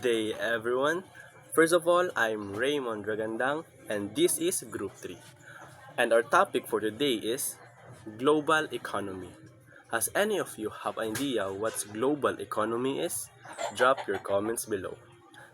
day, everyone. First of all, I'm Raymond Dragandang, and this is Group 3. And our topic for today is global economy. Has any of you have idea what global economy is? Drop your comments below.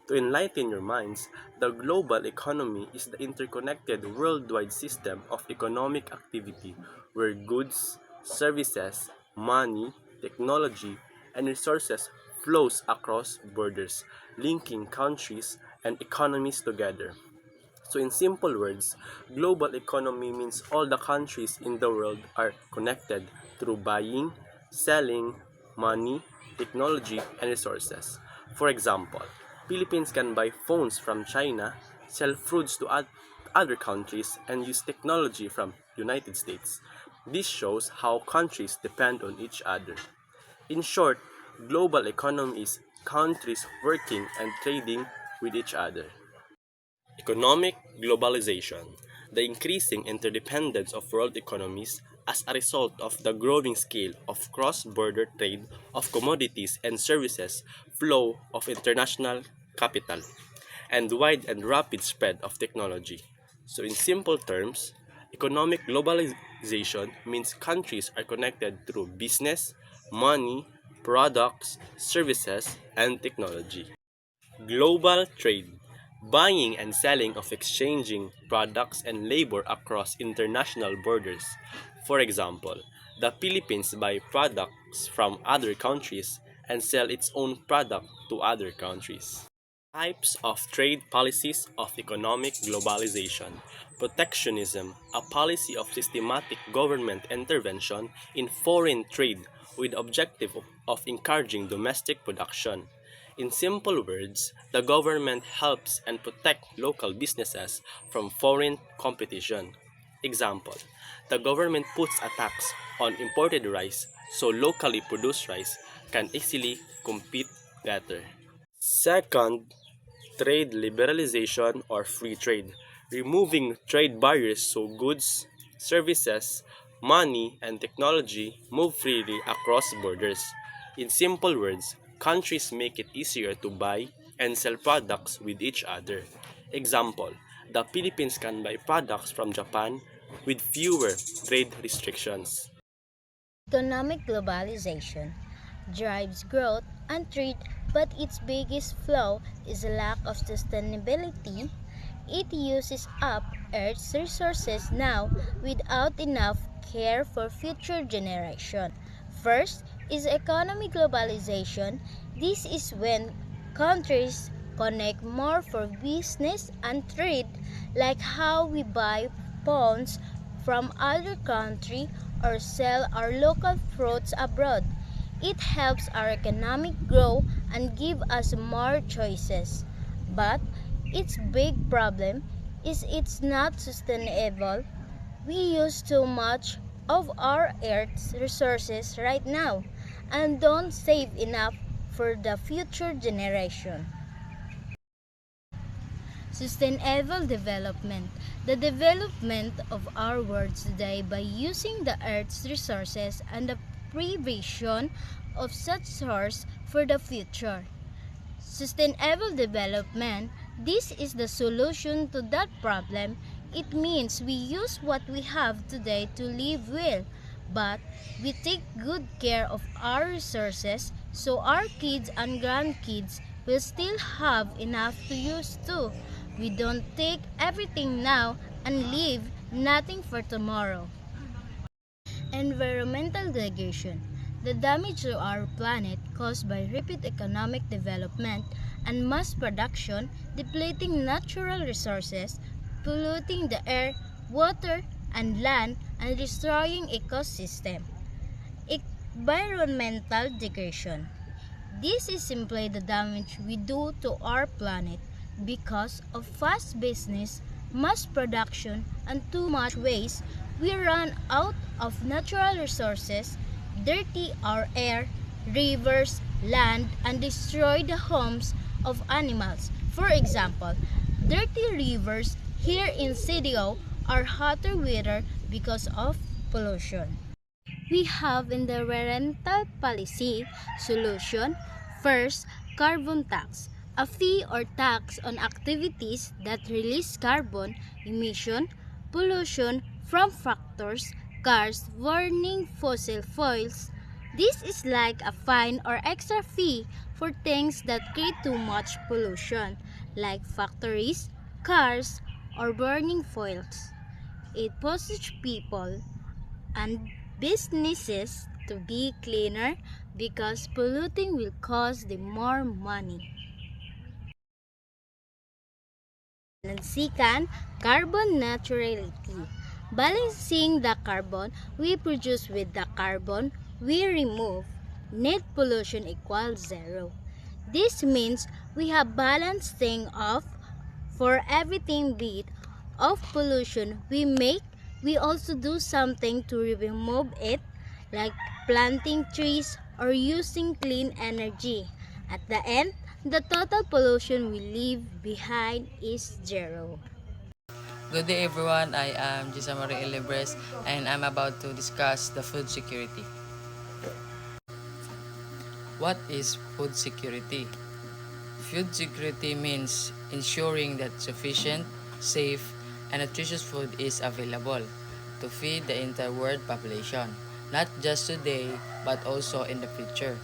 To enlighten your minds, the global economy is the interconnected worldwide system of economic activity where goods, services, money, technology, and resources flows across borders, linking countries and economies together. So in simple words, global economy means all the countries in the world are connected through buying, selling, money, technology, and resources. For example, Philippines can buy phones from China, sell fruits to other countries, and use technology from United States. This shows how countries depend on each other. In short, global economy is countries working and trading with each other. Economic globalization, the increasing interdependence of world economies as a result of the growing scale of cross-border trade of commodities and services, flow of international capital, and wide and rapid spread of technology. So in simple terms, economic globalization means countries are connected through business, money, products, services, and technology. Global trade, buying and selling of exchanging products and labor across international borders. For example, the Philippines buy products from other countries and sell its own product to other countries. Types of trade policies of economic globalization. Protectionism, a policy of systematic government intervention in foreign trade with objective of encouraging domestic production. In simple words, the government helps and protect local businesses from foreign competition. Example, the government puts a tax on imported rice so locally produced rice can easily compete better. Second, trade liberalization or free trade, removing trade barriers so goods, services, money, and technology move freely across borders. In simple words, countries make it easier to buy and sell products with each other. Example, the Philippines can buy products from Japan with fewer trade restrictions. Economic globalization drives growth and trade, but its biggest flaw is a lack of sustainability. It uses up Earth's resources now without enough care for future generations. First is economic globalization. This is when countries connect more for business and trade, like how we buy phones from other country or sell our local fruits abroad. It helps our economic grow and give us more choices. But its big problem is it's not sustainable. We use too much of our Earth's resources right now and don't save enough for the future generation. Sustainable development. The development of our world today by using the Earth's resources and the prevision of such source for the future. Sustainable development, this is the solution to that problem. It means we use what we have today to live well, but we take good care of our resources so our kids and grandkids will still have enough to use too. We don't take everything now and leave nothing for tomorrow. Environmental degradation. The damage to our planet caused by rapid economic development and mass production, depleting natural resources, polluting the air, water, and land, and destroying ecosystem. Environmental degradation. This is simply the damage we do to our planet because of fast business, mass production, and too much waste. We run out of natural resources, dirty our air, rivers, land, and destroy the homes of animals. For example, dirty rivers here in CDO are hotter weather because of pollution. We have in the environmental policy solution. First, carbon tax. a fee or tax on activities that release carbon emission, pollution from factors, cars burning fossil fuels. This is like a fine or extra fee for things that create too much pollution, like factories, cars, or burning fuels. It pushes people and businesses to be cleaner because polluting will cost them more money. And second, carbon neutrality. Balancing the carbon we produce with the carbon we remove, net pollution equals zero. This means we have balanced thing off for everything bit of pollution we make. We also do something to remove it, like planting trees or using clean energy. At the end, the total pollution we leave behind is zero. Good day everyone, I am Jisa Marie Elibres and I'm about to discuss the food security. What is food security? Food security means ensuring that sufficient, safe, and nutritious food is available to feed the entire world population, not just today but also in the future.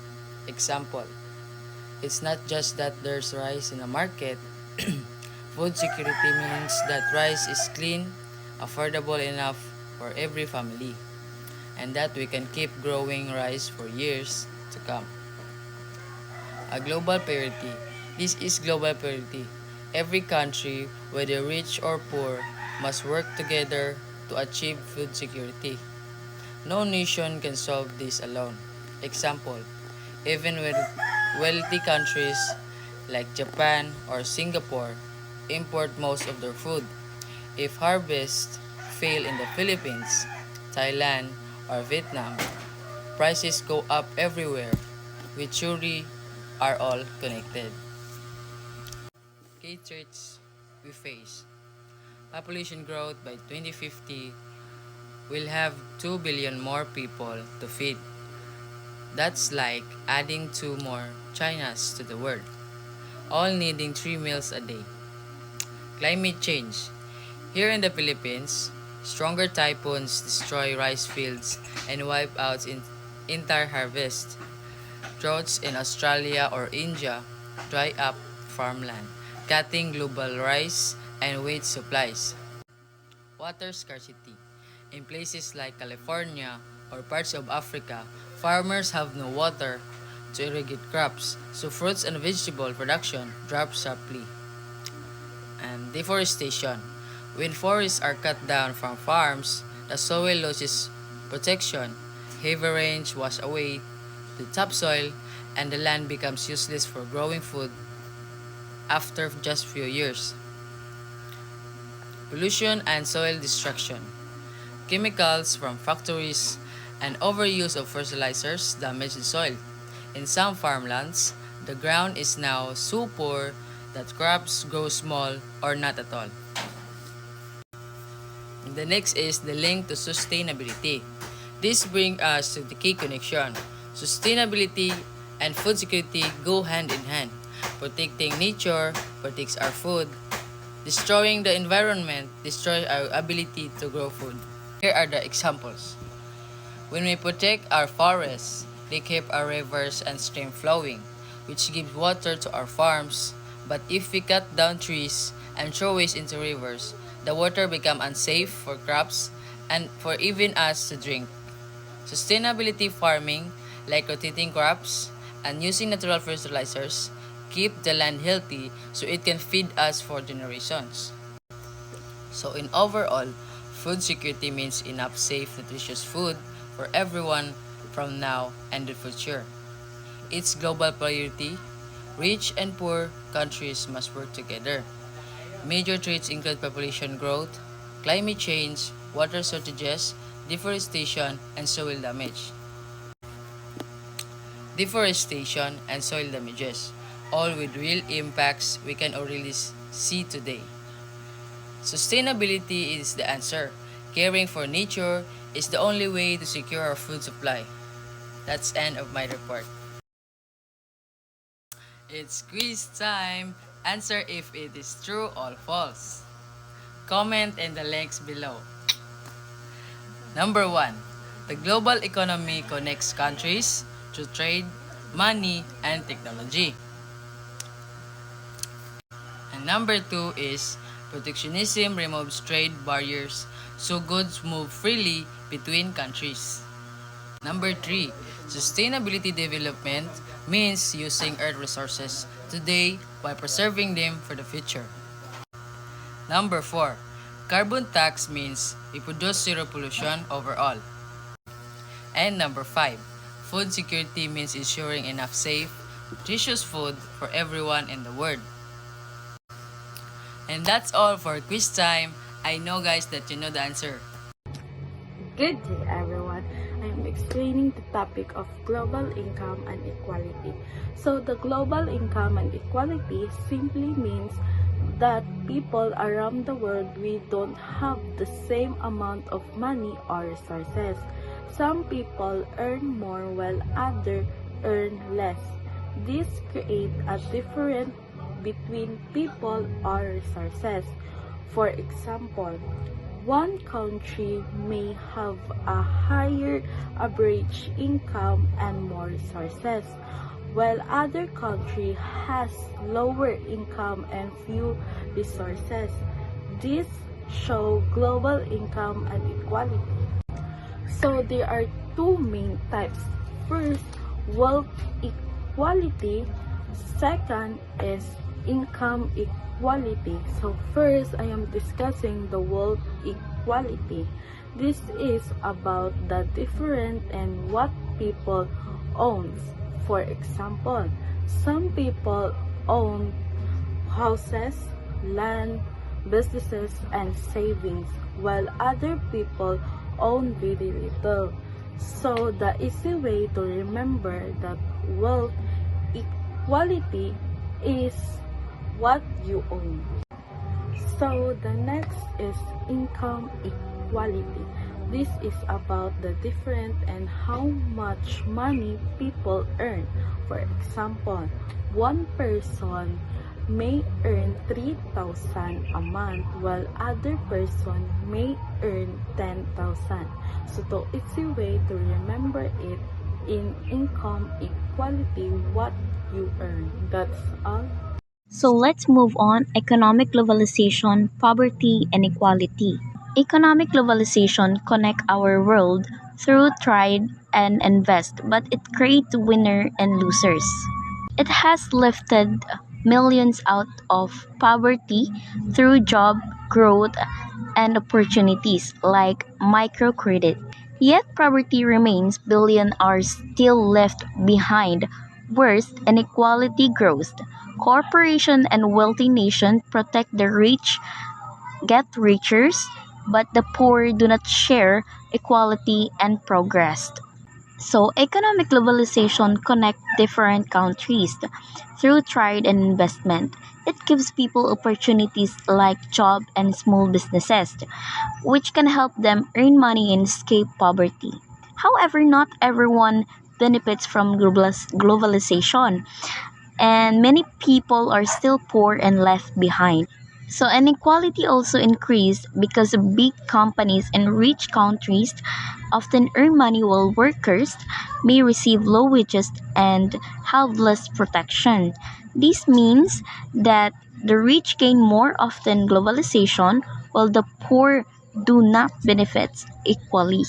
Example, it's not just that there's rice in the market. Food security means that rice is clean, affordable enough for every family, and that we can keep growing rice for years to come. A global priority. This is global priority. Every country, whether rich or poor, must work together to achieve food security. No nation can solve this alone. Example, even with wealthy countries like Japan or Singapore import most of their food. If harvests fail in the Philippines, Thailand, or Vietnam, prices go up everywhere. We truly are all connected. Key threats we face. Population growth by 2050 will have 2 billion more people to feed. That's like adding 2 more Chinas to the world, all needing 3 meals a day. Climate change. Here in the Philippines, stronger typhoons destroy rice fields and wipe out entire harvest. Droughts in Australia or India dry up farmland, cutting global rice and wheat supplies. Water scarcity. In places like California or parts of Africa, farmers have no water to irrigate crops, so fruits and vegetable production drops sharply. And deforestation. When forests are cut down from farms, the soil loses protection. Heavy rains wash away the topsoil and the land becomes useless for growing food after just few years. Pollution and soil destruction. Chemicals from factories and overuse of fertilizers damage the soil. In some farmlands, the ground is now so poor that crops grow small or not at all. The next is the link to sustainability. This brings us to the key connection. Sustainability and food security go hand in hand. Protecting nature protects our food. Destroying the environment destroys our ability to grow food. Here are the examples. When we protect our forests, they keep our rivers and streams flowing, which gives water to our farms. But if we cut down trees and throw waste into rivers, the water becomes unsafe for crops and for even us to drink. Sustainability farming, like rotating crops and using natural fertilizers, keep the land healthy so it can feed us for generations. So in overall, food security means enough safe, nutritious food for everyone from now and the future. It's global priority. Rich and poor countries must work together. Major threats include population growth, climate change, water shortages, deforestation, and soil damage. Deforestation and soil damages, all with real impacts we can already see today. Sustainability is the answer. Caring for nature is the only way to secure our food supply. That's end of my report. It's quiz time. Answer if it is true or false. Comment in the links below. Number 1. The global economy connects countries through trade, money, and technology. And number 2 is protectionism removes trade barriers so goods move freely between countries. Number 3, sustainability development means using earth resources today while preserving them for the future. Number 4, carbon tax means we produce zero pollution overall. And number 5, food security means ensuring enough safe, nutritious food for everyone in the world. And that's all for quiz time. I know guys that you know the answer. Good day, everyone. I am explaining the topic of global income and equality. So, the global income and equality simply means that people around the world, we don't have the same amount of money or resources. Some people earn more while others earn less. This creates a difference between people or resources. For example, one country may have a higher average income and more resources, while other country has lower income and few resources. This shows global income and equality. So there are two main types. First, wealth equality. Second is income equality. So first, I am discussing the wealth equality. This is about the difference in what people owns. For example, some people own houses, land, businesses, and savings, while other people own very little. So the easy way to remember that wealth equality is what you own. So the next is income equality. This is about the difference in how much money people earn. For example, one person may earn 3,000 a month while other person may earn 10,000. So the easy way to remember it in income equality what you earn. That's all. So let's move on. Economic globalization, poverty, and equality. Economic globalization connect our world through trade and invest, but it creates winners and losers. It has lifted millions out of poverty through job growth and opportunities like microcredit. Yet poverty remains, billions are still left behind. Worse, inequality grows. Corporations and wealthy nations protect the rich, get richer, but the poor do not share equality and progress. So, economic globalization connects different countries through trade and investment. It gives people opportunities like job and small businesses, which can help them earn money and escape poverty. However, not everyone benefits from globalization, and many people are still poor and left behind. So inequality also increased because big companies in rich countries often earn money while workers may receive low wages and have less protection. This means that the rich gain more often globalization while the poor do not benefit equally.